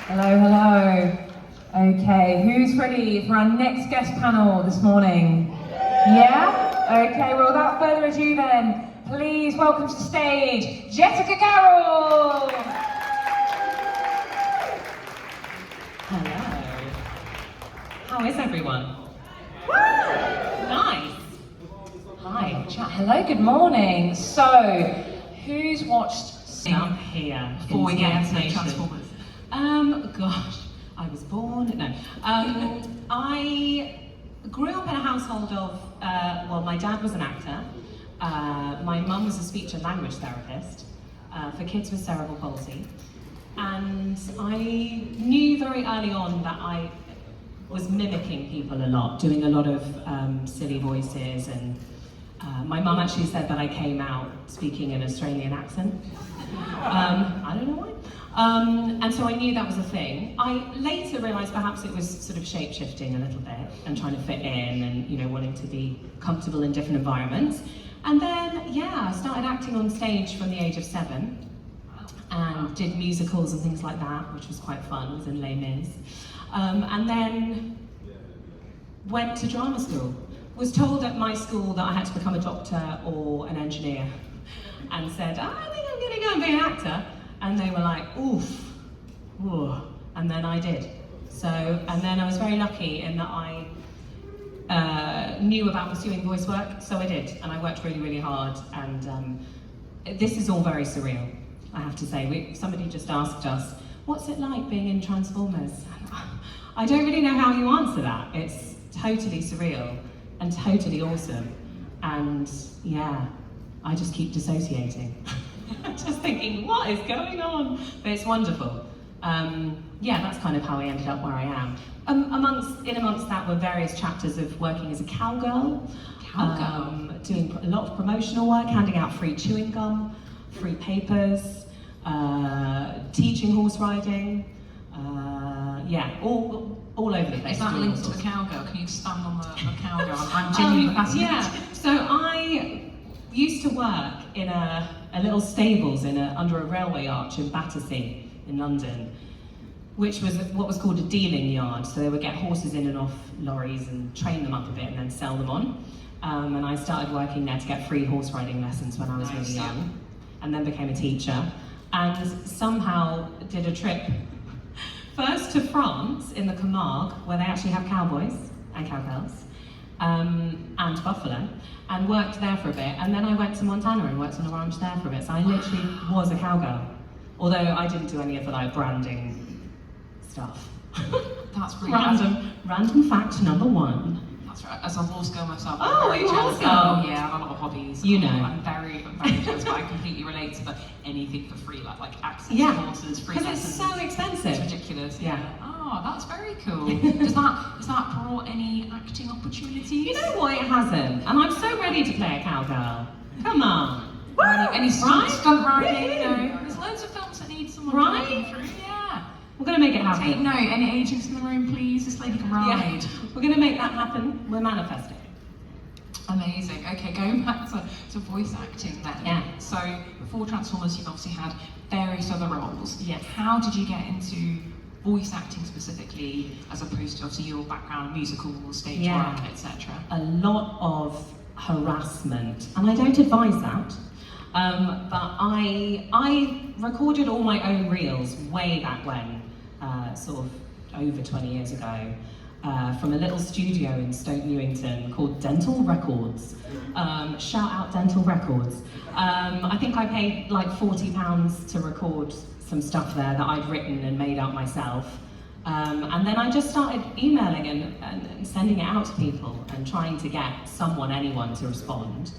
Hello, hello. Okay, who's ready for our next guest panel this morning? Yeah? Okay, well without further ado then, please welcome to the stage, Jessica Carroll! Hello. How is everyone? Nice. Hi. Hello, good morning. So, who's watched Up here before we get into Nation. Transformers. Gosh, I was born. No. I grew up in a household of, well, my dad was an actor. My mum was a speech and language therapist for kids with cerebral palsy. And I knew very early on that I was mimicking people a lot, doing a lot of silly voices, and my mum actually said that I came out speaking an Australian accent. I don't know why. And so I knew that was a thing. I later realised perhaps it was sort of shape-shifting a little bit and trying to fit in and, you know, wanting to be comfortable in different environments. And then, yeah, I started acting on stage from the age of 7 and did musicals and things like that, which was quite fun. I was in Les Mis. And then went to drama school. Was told at my school that I had to become a doctor or an engineer, and said, I think I'm gonna go and be an actor. And they were like, oof, ooh. And then I did. So, and then I was very lucky in that I knew about pursuing voice work, so I did. And I worked really, really hard. And this is all very surreal, I have to say. Somebody just asked us, what's it like being in Transformers? I don't really know how you answer that. It's totally surreal and totally awesome. And yeah, I just keep dissociating. Just thinking, what is going on? But it's wonderful. Yeah, that's kind of how I ended up where I am. In amongst that were various chapters of working as a cowgirl. Doing a lot of promotional work, handing out free chewing gum, free papers, teaching horse riding. Yeah, all over the place. Is that linked to the cowgirl? Can you expand on the cowgirl? I'm genuinely fascinated. Yeah, so I used to work in a little stables under a railway arch in Battersea in London, which was what was called a dealing yard. So they would get horses in and off lorries and train them up a bit and then sell them on. And I started working there to get free horse riding lessons when I was really young, and then became a teacher, and somehow did a trip first to France in the Camargue, where they actually have cowboys and cowgirls, and buffalo, and worked there for a bit. And then I went to Montana and worked on a ranch there for a bit. So I literally was a cowgirl, although I didn't do any of the like branding stuff. That's really Random fact number 1. That's right. As a horse girl myself, Oh, I'm very you jealous. horse girl. Oh yeah, I have a lot of hobbies. You know. I'm very jealous, but I completely relate to anything for free, like access to horses, free because lessons. it's so expensive. It's ridiculous. Yeah. Oh, that's very cool. Does that brought any acting opportunities? You know what, it hasn't, and I'm so ready to play a cowgirl. Come on. Or any stunt riding, Woo-hoo. you know. There's loads of films that need someone Right? riding through. Yeah. We're gonna make it happen. Take note, any agents in the room, please. This lady can ride. Yeah. We're gonna make that happen. We're manifesting. Amazing. Okay, going back to voice acting then. Yeah. So before Transformers, you've obviously had various other roles. Yes. How did you get into voice acting specifically, as opposed to obviously your background, musicals, stage work, etc.? A lot of harassment, and I don't advise that. But I recorded all my own reels way back when, sort of over 20 years ago, from a little studio in Stoke Newington called Dental Records. Shout out Dental Records. I think I paid like £40 to record some stuff there that I'd written and made up myself. And then I just started emailing and sending it out to people and trying to get anyone to respond.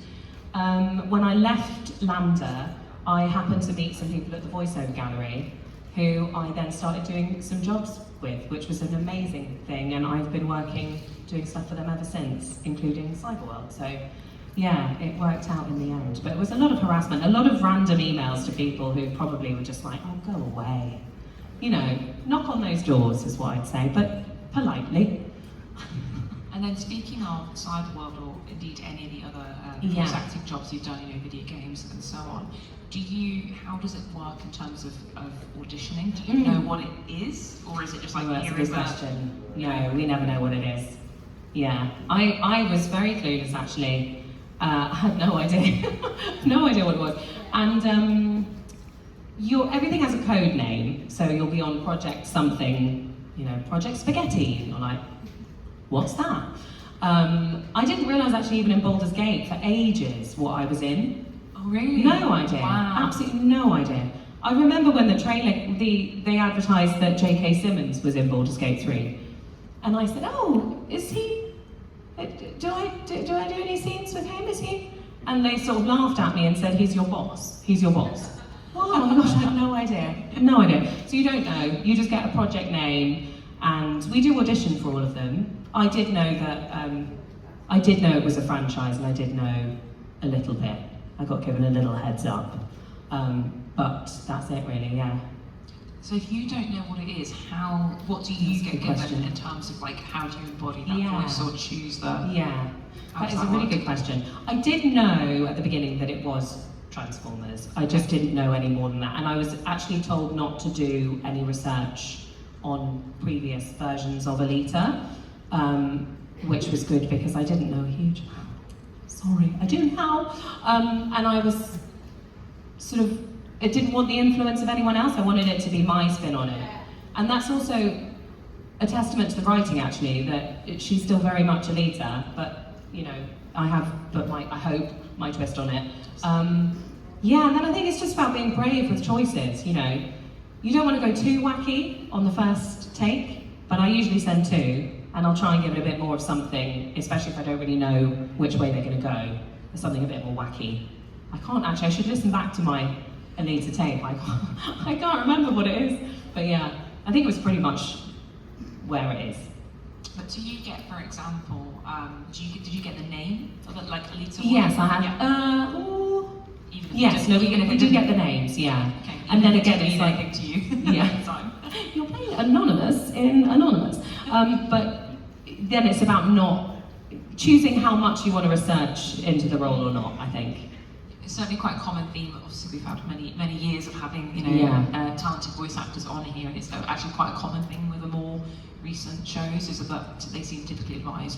When I left Lambda, I happened to meet some people at the voiceover gallery who I then started doing some jobs with, which was an amazing thing, and I've been doing stuff for them ever since, including Cyberworld. So yeah, it worked out in the end. But it was a lot of harassment, a lot of random emails to people who probably were just like, oh, go away. You know, knock on those doors is what I'd say, but politely. And then speaking of Cyberworld, or indeed any of the other voice acting jobs you've done, you know, video games and so on, how does it work in terms of auditioning? Do you know what it is? Or is it just like, Oh, that's a here good is question. No, we never know what it is. Yeah, I was very clueless actually. I had no idea, no idea what it was. And everything has a code name, so you'll be on project something, Project Spaghetti, and you're like, what's that? I didn't realise actually even in Baldur's Gate for ages what I was in. Oh really? No idea, absolutely no idea. I remember when the trailer, they advertised that J.K. Simmons was in Baldur's Gate 3. And I said, oh, is he, do I do any scenes with him, is he? And they sort of laughed at me and said, he's your boss, he's your boss. Oh my gosh, I had no idea, no idea. So you don't know, you just get a project name, and we do audition for all of them. I did know it was a franchise, and I did know a little bit. I got given a little heads up, but that's it really, yeah. So if you don't know what it is, what do you get given question. in terms of like, how do you embody that voice or choose the... Yeah, that is a really good question. I did know at the beginning that it was Transformers. I just didn't know any more than that. And I was actually told not to do any research on previous versions of Alita, which was good because I didn't know a huge amount. Sorry, I do now. And I was sort of, I didn't want the influence of anyone else. I wanted it to be my spin on it. And that's also a testament to the writing actually, that she's still very much Alita, but I have put I hope, my twist on it. Yeah, and then I think it's just about being brave with choices, You don't want to go too wacky on the first take, but I usually send 2, and I'll try and give it a bit more of something, especially if I don't really know which way they're going to go. There's something a bit more wacky. I should listen back to my Alita tape. I can't remember what it is, but yeah, I think it was pretty much where it is. But do you get, for example, did you get the name of it, like Alita? Yes, I had. Yeah. Yes, no, we do get the names, yeah. Okay. And then again, it's like, to you. Yeah. You're playing Anonymous in Anonymous. But then it's about not choosing how much you want to research into the role or not, I think. It's certainly quite a common theme. Obviously, we've had many years of having talented voice actors on here, and it's actually quite a common thing with the more recent shows. Is that they seem typically advise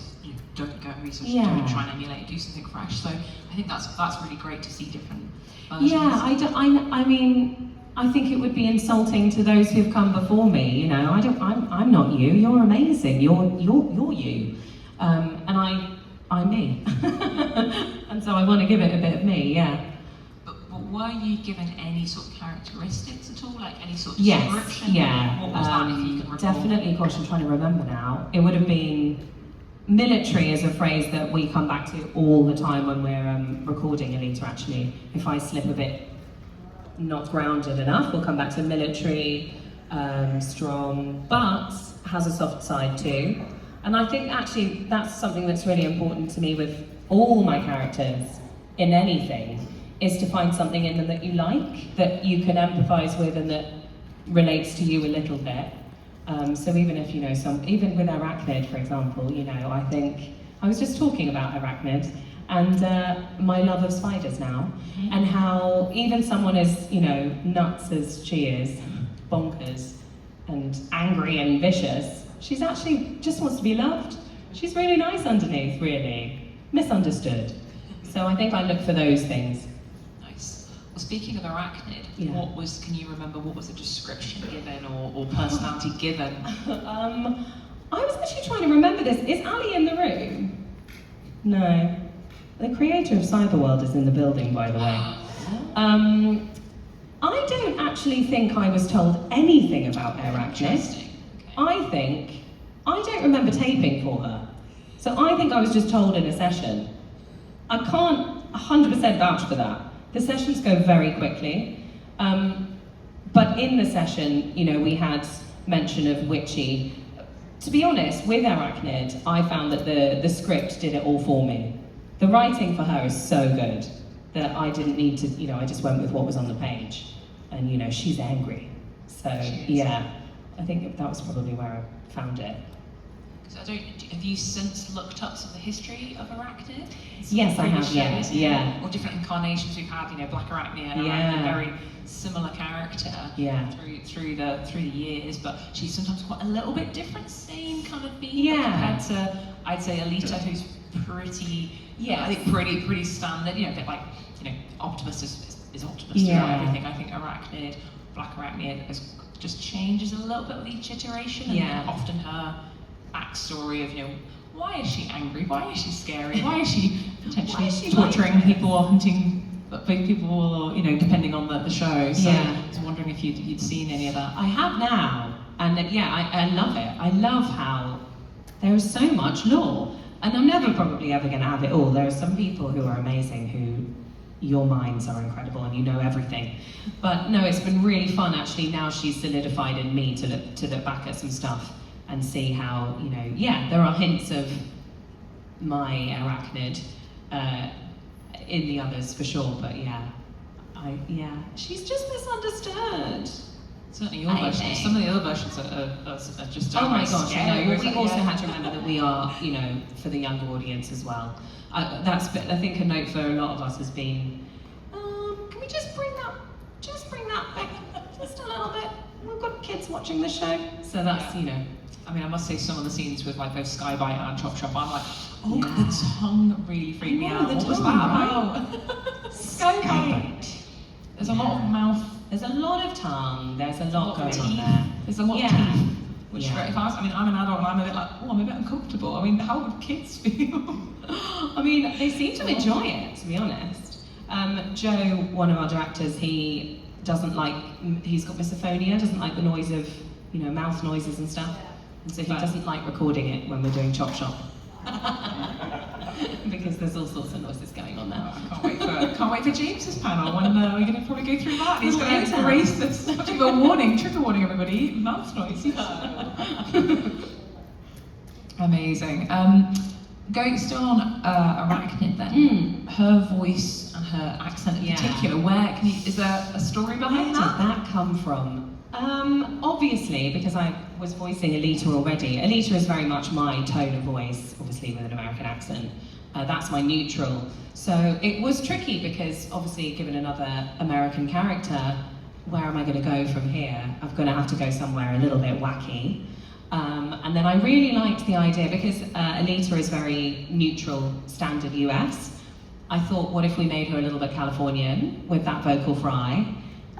don't go research, don't try and emulate, do something fresh. So I think that's really great to see different versions. Yeah, I mean, I think it would be insulting to those who've come before me. I'm not you. You're amazing. You're you, and I'm me. And so I want to give it a bit of me, yeah. But were you given any sort of characteristics at all, like any sort of yes, description? Yeah. What was that, if you can recall? Definitely, gosh, I'm trying to remember now. It would have been, military is a phrase that we come back to all the time when we're recording Alita, actually. If I slip a bit not grounded enough, we'll come back to military, strong, but has a soft side too. And I think actually that's something that's really important to me with all my characters in anything, is to find something in them that you like, that you can empathise with and that relates to you a little bit. So even if, even with Arachnid, for example, I think, I was just talking about Arachnid and my love of spiders now, and how even someone as, nuts as she is, bonkers and angry and vicious, she's actually just wants to be loved. She's really nice underneath, really. Misunderstood. So I think I look for those things. Nice. Well, speaking of Arachnid, Yeah. Can you remember what was the description given or personality given? I was actually trying to remember this. Is Ali in the room? No. The creator of Cyberworld is in the building, by the way. I don't actually think I was told anything about Arachnid. Okay. I don't remember taping for her. So I think I was just told in a session. I can't 100% vouch for that. The sessions go very quickly. But in the session, we had mention of Witchy. To be honest, with Arachnid, I found that the script did it all for me. The writing for her is so good that I didn't need to, I just went with what was on the page. And, she's angry. So, yeah, I think that was probably where I found it. So have you since looked up some of the history of Arachnid? Yes, I have. Shows, Yeah. Or different incarnations we've had. Black Arachnid and Yeah. Arachnid, very similar character. Yeah. Through the years, but she's sometimes quite a little bit different, same kind of being Yeah. compared to, I'd say, Alita, who's pretty. Yeah, I think pretty standard. A bit like Optimus is Optimus throughout everything. I think Arachnid, Black Arachnid, just changes a little bit with each iteration. And often her backstory of why is she angry? Why is she scary? Why is she potentially torturing people or hunting people, or depending on the show. So I was wondering if you'd seen any of that. I have now, and I love it. I love how there is so much lore, and I'm never probably ever going to have it all. There are some people who are amazing, who your minds are incredible and you know everything. But no, it's been really fun actually. Now she's solidified in me to look back at some stuff and see how there are hints of my Arachnid in the others for sure. But she's just misunderstood. Certainly your version. Some of the other versions are just oh my gosh, scary. I know. But we also had to remember that we are, for the younger audience as well. That's I think a note for a lot of us has been, can we just bring that back just a little bit? We've got kids watching the show, so that's I mean, I must say some of the scenes with like both Skybite and Chop Chop, I'm like, the tongue really freaked me out. What was that about? Skybite. There's a lot of mouth. There's a lot of tongue. There's a lot going on there. There's a lot of teeth. Which if I'm an adult and I'm a bit like, I'm a bit uncomfortable. I mean, how would kids feel? I mean, they seem to enjoy it, to be honest. Joe, one of our directors, he's got misophonia, doesn't like the noise of, mouth noises and stuff. And so he doesn't like recording it when we're doing Chop Shop. Because there's all sorts of noises going on there. I can't wait for James's panel when we're going to probably go through that. He's going to erase this. Give a warning, trigger warning, everybody. Mouth noises. Amazing. Going still on Arachnid then. Her voice and her accent in particular. Is there a story behind that? Where did that come from? Obviously, because I was voicing Alita already. Alita is very much my tone of voice, obviously with an American accent. That's my neutral. So it was tricky because obviously given another American character, where am I going to go from here? I'm going to have to go somewhere a little bit wacky. And then I really liked the idea, because Alita is very neutral, standard US. I thought, what if we made her a little bit Californian with that vocal fry?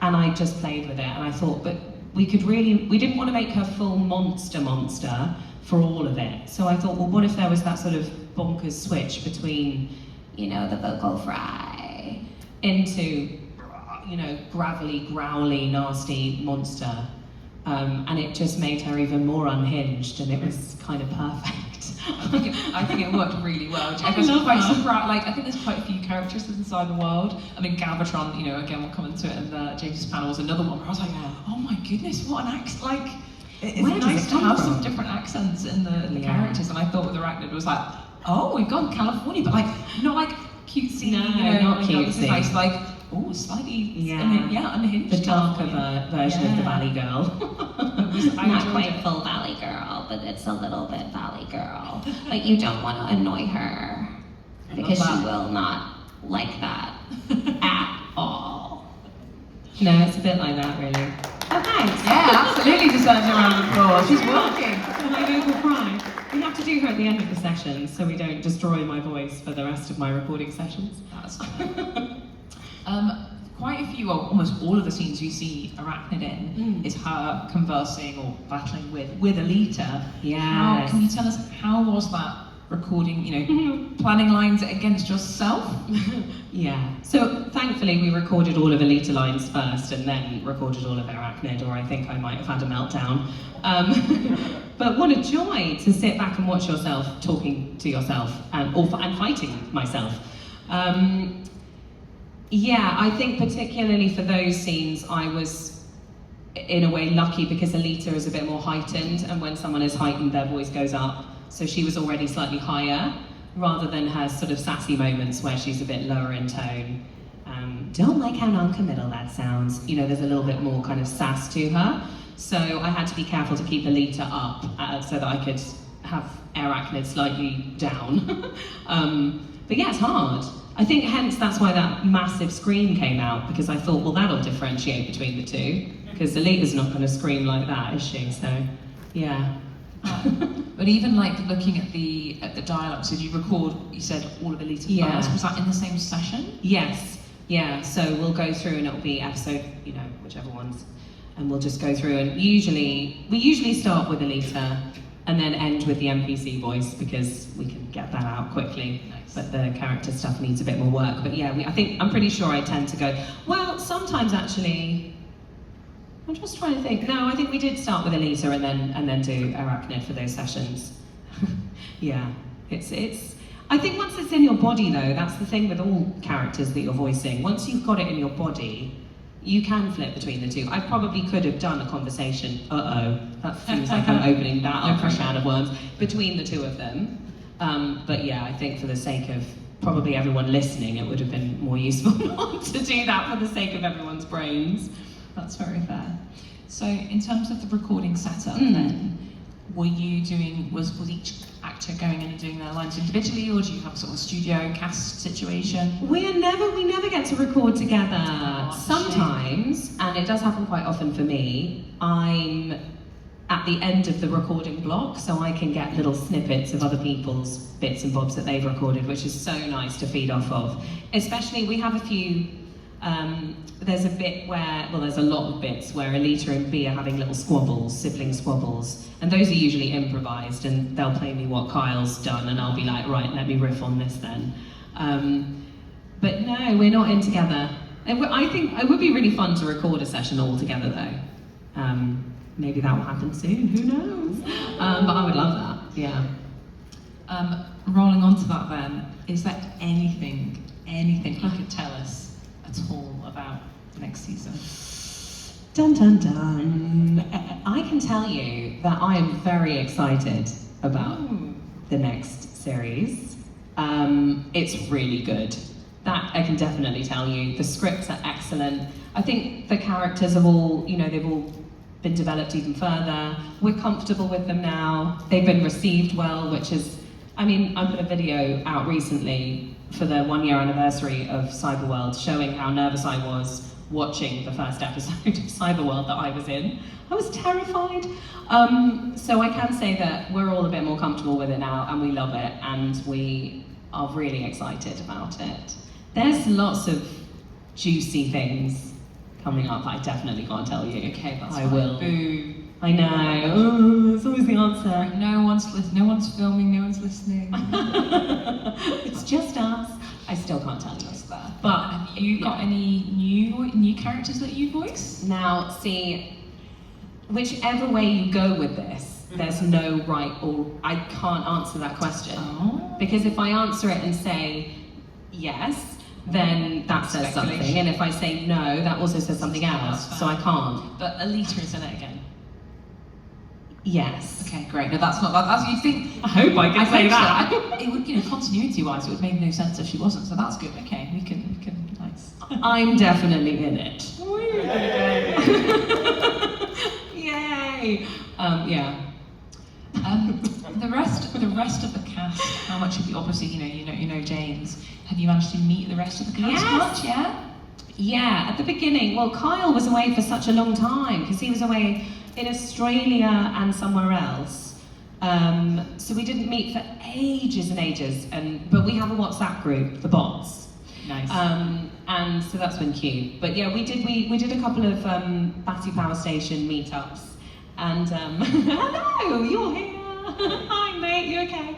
And I just played with it, and I thought, but we didn't want to make her full monster for all of it. So I thought, well, what if there was that sort of bonkers switch between, the vocal fry into, gravelly, growly, nasty monster. And it just made her even more unhinged, and it was kind of perfect. I think it worked really well. I think there's quite a few characters inside the world. I mean, Galvatron, again, we'll come into it, and James's panel was another one where I was like, oh my goodness, what an accent! Like, it's nice to have some different accents in the characters. And I thought with Arachnid was like, oh, we've gone California, but not like cutesy, not cutesy. Nice, like, oh, slightly, unhinged. The darker version of the Valley Girl. Not quite full Valley Girl, but it's a little bit Valley Girl. But you don't want to annoy her, because she will not like that at all. No, it's a bit like that, really. Oh, thanks. Yeah, absolutely deserves a round of applause. She's working. My vocal fry. We have to do her at the end of the session, so we don't destroy my voice for the rest of my recording sessions. That's quite a few, or almost all of the scenes you see Arachnid in is her conversing or battling with Alita. Yeah. Can you tell us, how was that recording, planning lines against yourself? Yeah. So thankfully we recorded all of Alita lines first and then recorded all of Arachnid, or I think I might have had a meltdown. But what a joy to sit back and watch yourself talking to yourself and fighting myself. Yeah, I think particularly for those scenes, I was in a way lucky, because Alita is a bit more heightened, and when someone is heightened, their voice goes up. So she was already slightly higher, rather than her sort of sassy moments where she's a bit lower in tone. Don't like how non-committal that sounds. There's a little bit more kind of sass to her. So I had to be careful to keep Alita up so that I could have arachnid slightly down. But yeah, it's hard. I think hence that's why that massive scream came out, because I thought, well, that'll differentiate between the two, because Alita's not going to scream like that, is she? So, yeah. But even like looking at the dialogue, so did you record, you said all of Alita first, was that in the same session? Yes, yeah, so we'll go through and it'll be episode, you know, whichever ones, and we'll just go through, and we usually start with Alita and then end with the NPC voice, because we can get that out quickly. Nice. But the character stuff needs a bit more work. But yeah, I'm pretty sure I tend to go, well, sometimes actually, I'm just trying to think. No, I think we did start with Alita and then do Arachnid for those sessions. Yeah, it's. I think once it's in your body though, that's the thing with all characters that you're voicing. Once you've got it in your body, you can flip between the two. I probably could have done a conversation. That seems like I'm opening that up for a can of worms between the two of them. But yeah, I think for the sake of probably everyone listening, it would have been more useful not to do that for the sake of everyone's brains. That's very fair. So in terms of the recording setup then, were you doing, was each actor going in and doing their lines individually, or do you have a sort of studio cast situation? We never get to record together. Sometimes, and it does happen quite often for me, I'm at the end of the recording block, so I can get little snippets of other people's bits and bobs that they've recorded, which is so nice to feed off of. Especially, we have a few, there's a bit where, well, there's a lot of bits where Alita and Bea are having little squabbles, sibling squabbles, and those are usually improvised, and they'll play me what Kyle's done, and I'll be like, right, let me riff on this then. But no, we're not in together. And I think it would be really fun to record a session all together though. Maybe that will happen soon, who knows? But I would love that, yeah. Rolling on to that then, is there anything you could tell us at all about the next season? Dun dun dun. I can tell you that I am very excited about the next series. It's really good. That I can definitely tell you. The scripts are excellent. I think the characters have all, they've all been developed even further. We're comfortable with them now. They've been received well, which is, I put a video out recently for the 1-year anniversary of Cyberworld, showing how nervous I was watching the first episode of Cyberworld that I was in. I was terrified. So I can say that we're all a bit more comfortable with it now, and we love it, and we are really excited about it. There's lots of juicy things coming up that I definitely can't tell you. Okay, that's I fine. will. Boo. I know. Oh, it's always the answer. No one's filming, no one's listening. It's just us. I still can't tell you. But have you got any new characters that you voice? Now, see, whichever way you go with this, there's no right or I can't answer that question. Oh. Because if I answer it and say yes, then that says something, and if I say no, that also says something else. So I can't. But Alita is in it again. Yes. Okay, great. No, that's not that. That's you think. I hope I can say that. So. It would, continuity-wise, it would make no sense if she wasn't. So that's good. Okay, we can. Nice. I'm definitely in it. Yay! Yeah. The rest of the cast. How much have you? Obviously, you know James. Have you managed to meet the rest of the cast? Yes. Much? Yeah. Yeah. At the beginning, well, Kyle was away for such a long time because he was away in Australia and somewhere else. So we didn't meet for ages and ages. But we have a WhatsApp group, the Bots. Nice. And so that's been cute. But yeah, we did a couple of Batty Power Station meetups. And hello, you're here. Hi mate, you okay?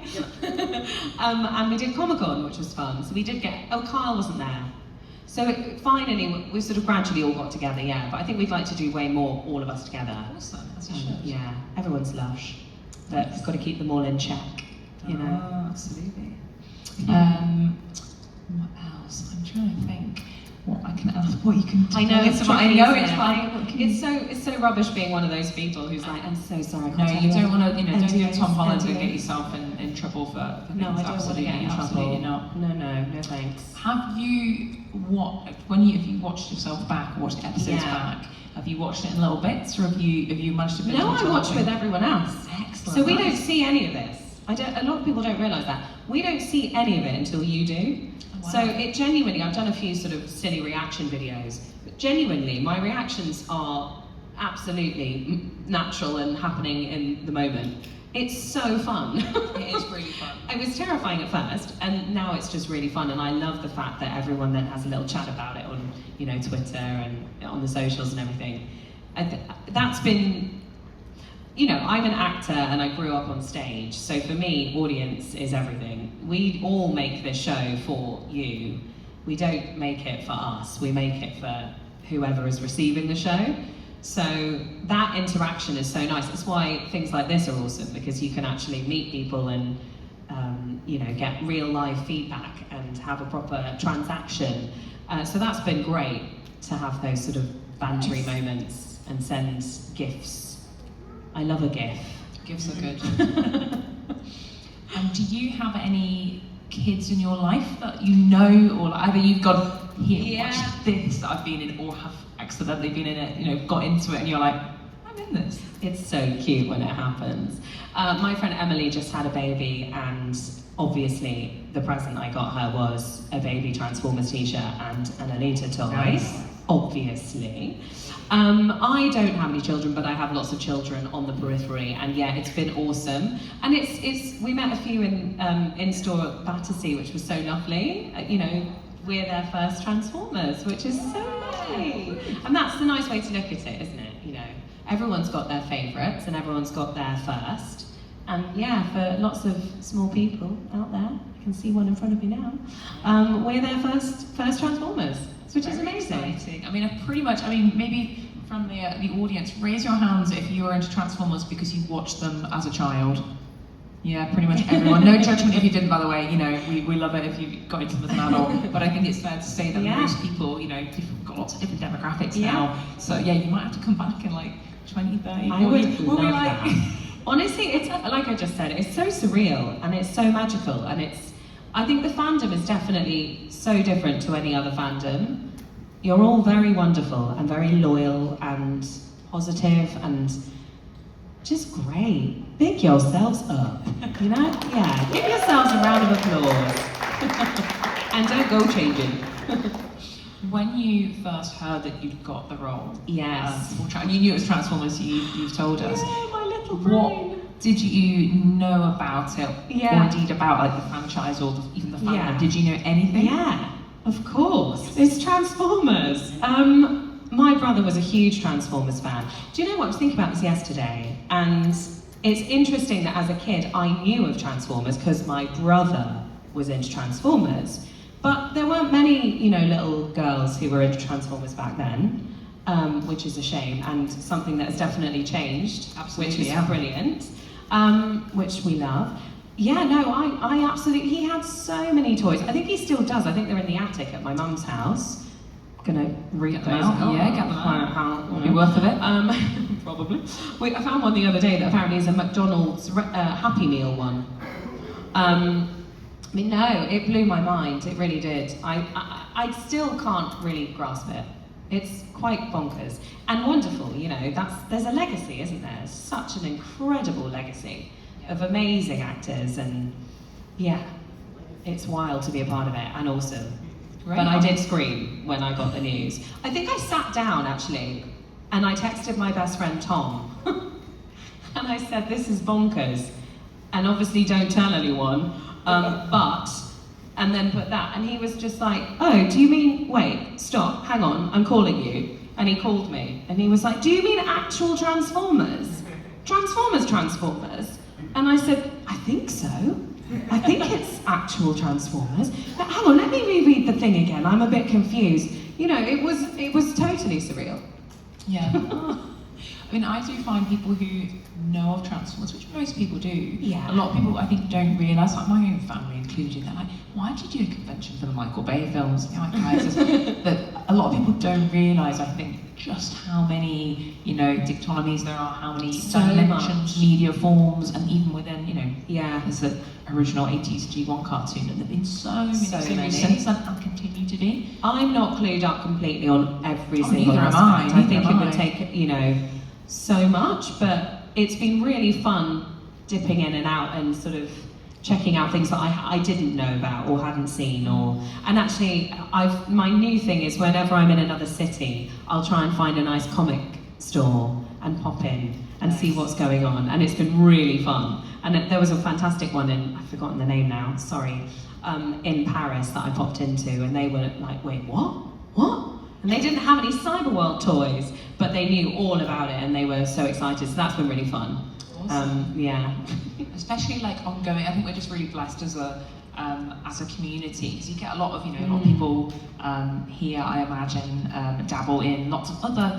And we did Comic-Con, which was fun. So we did Kyle wasn't there. So finally, we sort of gradually all got together, yeah. But I think we'd like to do way more, all of us together. Awesome, as you should. Yeah, everyone's lush. But we've got to keep them all in check, Oh, absolutely. What else? I'm trying to think what I can ask, what you can do. I know it's fine. fine. I know it's fine. It's so rubbish being one of those people who's like, I'm so sorry. I No, can't you tell don't want to, don't do Tom Holland and NDAs. get yourself in trouble for things. No, I don't want to Absolutely, get in trouble. absolutely not. No thanks. Have you have you watched yourself back, or watched episodes back? Have you watched it in little bits, or have you managed to? No, I watch with everyone else. Excellent. So we don't see any of this. A lot of people don't realise that. We don't see any of it until you do. Oh, wow. So it genuinely, I've done a few sort of silly reaction videos, but genuinely, my reactions are absolutely natural and happening in the moment. It's so fun. It is really fun. It was terrifying at first, and now it's just really fun, and I love the fact that everyone then has a little chat about it on, you know, Twitter and on the socials and everything. That's been, you know, I'm an actor and I grew up on stage, so for me, audience is everything. We all make this show for you. We don't make it for us, we make it for whoever is receiving the show. So that interaction is so nice. That's why things like this are awesome, because you can actually meet people and you know, get real live feedback and have a proper transaction. So that's been great to have those sort of bantery moments and send gifts. I love a GIF. Gifts are good. And do you have any kids in your life that you know, or like either you've gone, here, watch this that I've been in, or have accidentally been in it, you know, got into it and you're like, I'm in this. It's so cute when it happens. My friend Emily just had a baby, and obviously the present I got her was a baby Transformers t-shirt and an Alita toy. Nice. Obviously. I don't have any children, but I have lots of children on the periphery, and yeah, it's been awesome. And it's we met a few in store at Battersea, which was so lovely. You know, we're their first Transformers, which is so lovely. And that's the nice way to look at it, isn't it? You know, everyone's got their favourites and everyone's got their first. And yeah, for lots of small people out there, I can see one in front of me now, we're their first Transformers, which is amazing. Exciting. I mean, maybe from the audience, raise your hands if you were into Transformers because you watched them as a child. Yeah, pretty much everyone. No judgment if you didn't, by the way. You know, we love it if you got into them as an adult. But I think it's fair to say that most people, you know, we've got lots of different demographics now. So yeah, you might have to come back in like 20, 30, 40. I would love that. Honestly, it's like I just said, it's so surreal and it's so magical, and I think the fandom is definitely so different to any other fandom. You're all very wonderful and very loyal and positive and just great. Big yourselves up, you know? Yeah, give yourselves a round of applause. And don't go changing. When you first heard that you'd got the role, yes, and you knew it was Transformers, you've told us. Yeah, my little brain. What did you know about it, or indeed about like the franchise or even the fandom? Yeah. Did you know anything? Yeah, of course. It's Transformers. My brother was a huge Transformers fan. Do you know what? I was thinking about this yesterday, and it's interesting that as a kid I knew of Transformers because my brother was into Transformers. But there weren't many, you know, little girls who were into Transformers back then, which is a shame, and something that has definitely changed, Absolutely, which is brilliant, which we love. Yeah, no, I absolutely, he had so many toys. I think he still does. I think they're in the attic at my mum's house. Gonna read those out. Yeah, get them out. Will Be worth of it. Probably. Wait, I found one the other day that apparently is a McDonald's Happy Meal one. I mean, no, it blew my mind. It really did. I still can't really grasp it. It's quite bonkers and wonderful. You know, there's a legacy, isn't there? Such an incredible legacy of amazing actors, and yeah, it's wild to be a part of it and awesome. Right. But I did scream when I got the news. I think I sat down actually, and I texted my best friend Tom, and I said, "This is bonkers, and obviously don't tell anyone." But, and then put that, and he was just like, "Oh, do you mean, wait, stop, hang on, I'm calling you." And he called me, and he was like, "Do you mean actual Transformers? Transformers? And I said, "I think so. I think it's actual Transformers. But hang on, let me reread the thing again, I'm a bit confused." You know, it was totally surreal. Yeah. I mean, I do find people who know of Transformers, which most people do. Yeah. A lot of people, I think, don't realise, like my own family included, they're like, why did you do a convention for the Michael Bay films? You know, like, guys, that a lot of people don't realise, I think, just how many, you know, dictonomies there are, how many dimensions, media forms, and even within, you know, there's the original 80s G1 cartoon, and there have been so many series since then and continue to be. I'm not clued up completely on every single neither am aspect. I. I think it would take, you know, so much, but it's been really fun dipping in and out and sort of checking out things that I didn't know about or hadn't seen, and actually my new thing is whenever I'm in another city, I'll try and find a nice comic store and pop in and see what's going on, and it's been really fun. And there was a fantastic one in, I've forgotten the name now, sorry, in Paris that I popped into, and they were like, wait, what? And they didn't have any Cyberworld toys, but they knew all about it and they were so excited, so that's been really fun. Awesome. Yeah. Especially like ongoing, I think we're just really blessed as a community, because you get a lot of, a lot of people here, I imagine, dabble in lots of other,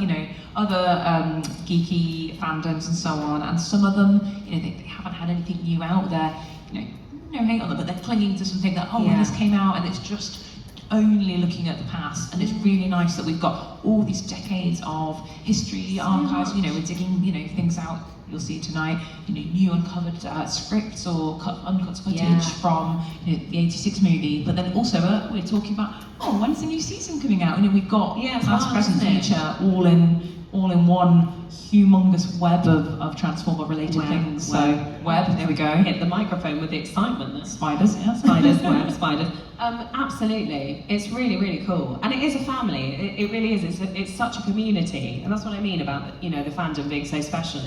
other geeky fandoms and so on, and some of them, they haven't had anything new out there, no hate on them, but they're clinging to something that, when this came out, and it's just only looking at the past, and it's really nice that we've got all these decades of history, archives, we're digging, things out. You'll see tonight, new uncovered scripts or uncut footage from the '86 movie. But then also we're talking about, when's the new season coming out? We've got past, present, future, all in one humongous web of Transformer-related things. So web, there we go. Hit the microphone with the excitement there. Spiders, yeah. Spiders, web, spiders. Absolutely, it's really, really cool, and it is a family. It really is. It's such a community, and that's what I mean about the fandom being so special.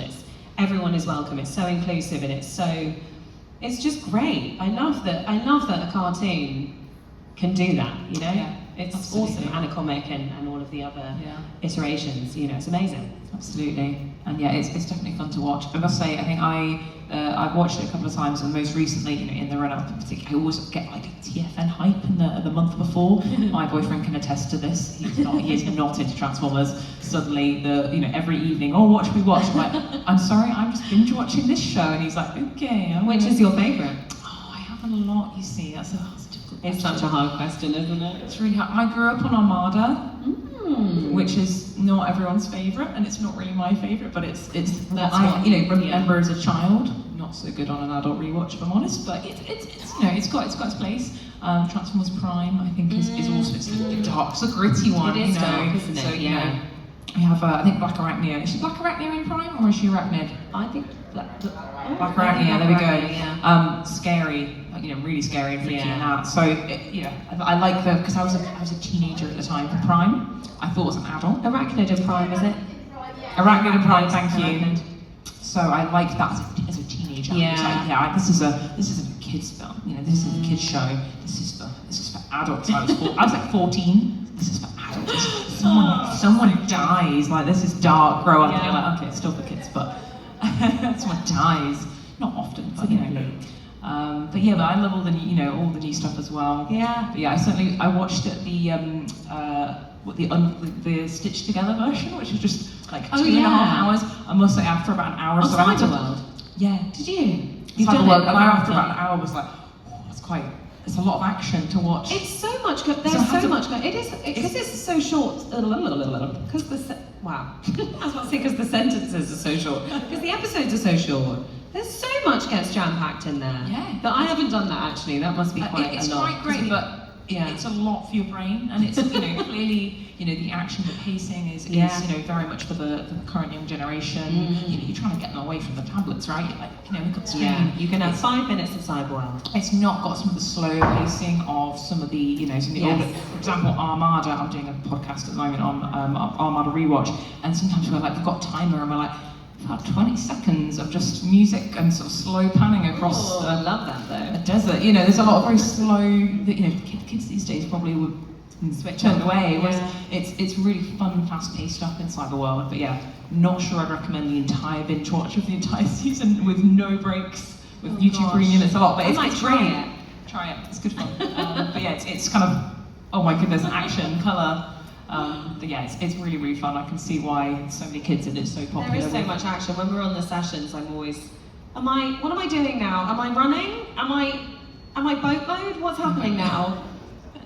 Everyone is welcome. It's so inclusive, and it's just great. I love that a cartoon can do that. Yeah, it's absolutely. awesome, and a comic, and all of the other iterations. It's amazing. Absolutely, and it's definitely fun to watch. I must say, I think I've watched it a couple of times, and most recently, in the run-up, in particular, I always get like a TFN hype in the month before. My boyfriend can attest to this. He is not into Transformers. Suddenly, every evening, what should we watch? I'm like, I'm sorry, I'm just binge watching this show, and he's like, okay. Which is your favourite? I have a lot. You see, that's a difficult question. It's such a hard question, isn't it? It's really hard. I grew up on Armada. Which is not everyone's favourite, and it's not really my favourite, but it's what I remember as a child. Not so good on an adult rewatch, if I'm honest, but it's got its place. Transformers Prime, I think, is also it's a dark, it's a gritty one. It is dark, isn't it? So we have I think Black Arachnia. Is she Black Arachnia in Prime, or is she Arachnid? I think Black Arachnia. There we go. Scary. Really scary and freaky out. So, I like because I was a teenager at the time for Prime. I thought it was an adult. Arachnid and Prime, is it? Arachnid and Prime, thank you. So I liked that as a teenager. Yeah. This isn't a kids film. This isn't a kids show. This is for adults. I was like 14. This is for adults. Someone dies. Like, this is dark. Grow up. And you're like, okay, it's still for kids, but someone dies. Not often, but but I love all the new stuff as well. Yeah. But I watched it the stitched together version, which is just like 2.5 hours. I must say, after about an hour, Cyberworld. Yeah. Did you? Cyberworld, and after about an hour was like, it's a lot of action to watch. It's so much good. There's so much good. It is because it's so short. Because wow. I was about to say because the sentences are so short. Because the episodes are so short. There's so much gets jam-packed in there. Yeah. But I haven't done that actually. That must be quite it's a lot. quite great, but it's a lot for your brain, and it's clearly the action, the pacing is very much for the current young generation. You're trying to get them away from the tablets, right? Look at the screen. Yeah. You can have 5 minutes of Cyberworld. It's not got some of the slow pacing of some of the some of the older. For example, Armada. I'm doing a podcast at the moment on Armada rewatch, and sometimes we've got timer, and we're like, about 20 seconds of just music and sort of slow panning across. I love that though. A desert. There's a lot of very slow. Kids these days probably would switch away. Whereas it's really fun, fast-paced stuff in Cyberworld. But not sure I'd recommend the entire binge watch of the entire season with no breaks with YouTube Premium. It's a lot, but it's great. Try it. It's good fun. But it's kind of, oh my goodness, action, colour. But it's really, really fun. I can see why so many kids and it's so popular. There is so much action. When we're on the sessions, I'm always, what am I doing now? Am I running? Am I boat mode? What's happening now?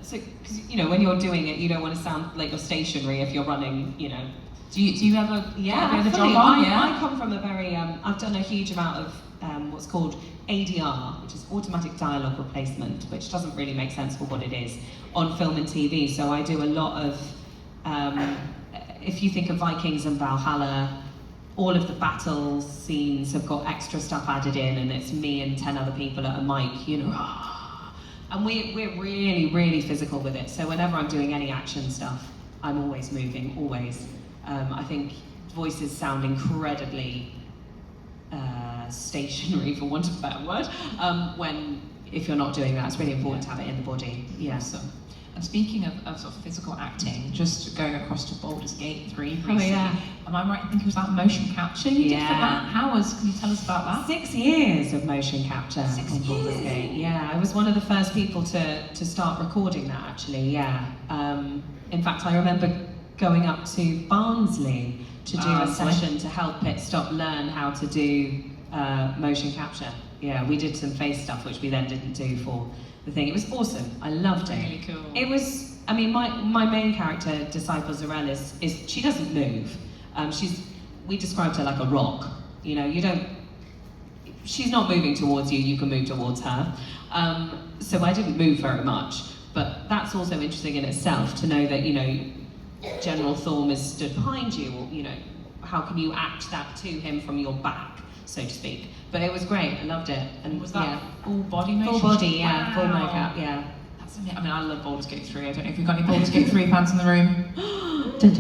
So, because when you're doing it, you don't want to sound like you're stationary if you're running. Do you ever? Fully. I come from a very. I've done a huge amount of what's called ADR, which is automatic dialogue replacement, which doesn't really make sense for what it is on film and TV. So I do a lot of. If you think of Vikings and Valhalla, all of the battle scenes have got extra stuff added in, and it's me and 10 other people at a mic, you know. And we're really, really physical with it. So whenever I'm doing any action stuff, I'm always moving, always. I think voices sound incredibly stationary, for want of a better word, if you're not doing that. It's really important to have it in the body. Yeah. Awesome. And speaking of sort of physical acting, just going across to Baldur's Gate 3 recently, Oh, yeah. am I right in thinking it was that motion capture you did for that? Can you tell us about that? 6 years of motion capture 6 on Baldur's years? Gate. Yeah, I was one of the first people to start recording that, actually, yeah. In fact, I remember going up to Barnsley to do a session to help Pitstop learn how to do motion capture. Yeah, we did some face stuff, which we then didn't do for the thing. It was awesome. I loved it. Really cool. It was, I mean, my main character, Disciple Zarel, is she doesn't move. We described her like a rock. You know, she's not moving towards you, you can move towards her. So I didn't move very much, but that's also interesting in itself to know that, you know, General Thorm is stood behind you, or, you know, how can you act that to him from your back, so to speak. But it was great, I loved it. And was that yeah. full body motion? Full body, yeah, Wow. full makeup, yeah. That's amazing. I mean, I love Baldur's Gate 3. I don't know if we've got any Baldur's Gate 3 fans in the room.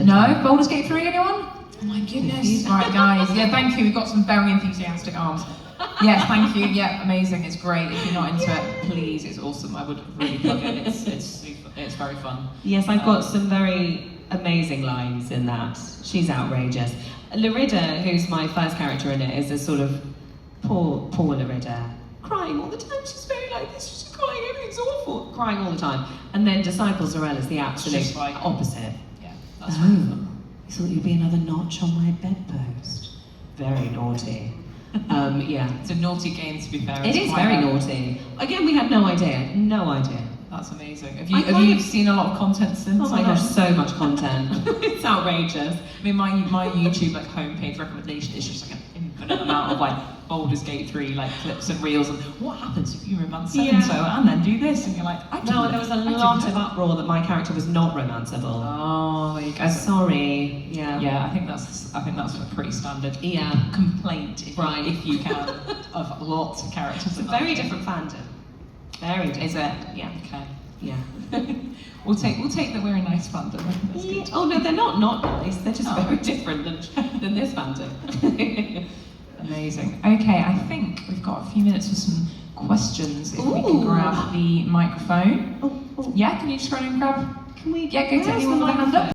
No? Baldur's Gate 3, anyone? Oh my goodness. Right, guys. Yeah, thank you. We've got some very enthusiastic arms. Yes, thank you. Yeah, amazing. It's great. If you're not into it, Please, it's awesome. I would really plug it. It's very fun. Yes, I've got some very amazing lines in that. She's outrageous. Larida, who's my first character in it, is a sort of poor Larida, crying all the time. She's very like this. She's crying. Everything's awful. Crying all the time. And then Disciple Zarel is the absolute just like- opposite. Yeah, that's really fun. I thought you'd be another notch on my bedpost. Very naughty. Yeah. It's a naughty game, to be fair. It It's is quite very a- naughty. Again, we had no idea. No idea. That's amazing. Have I you kind of- seen a lot of content since? Oh my gosh, so much content. It's outrageous. I mean, my YouTube like homepage recommendation is just like an infinite amount of like Baldur's Gate 3 like clips and reels and what happens if you romance so and so and then do this and you're like, I No, there was a lot of uproar that my character was not romanceable. Oh, there you go. Sorry. Yeah. Yeah, I think that's a pretty standard Yeah. complaint, if, Right. if you can, of lots of characters. It's a in very that game. different fandom. Very different. Is it? Yeah. Okay. Yeah. We'll take that we're a nice fandom. I think that's good. Oh no, they're not nice. They're just Oh. very different than this fandom. Amazing. Okay, I think we've got a few minutes for some questions. If we can grab the microphone. Oh, Yeah, can you just run and grab? can we? Yeah, go to Where's anyone the with a hand up.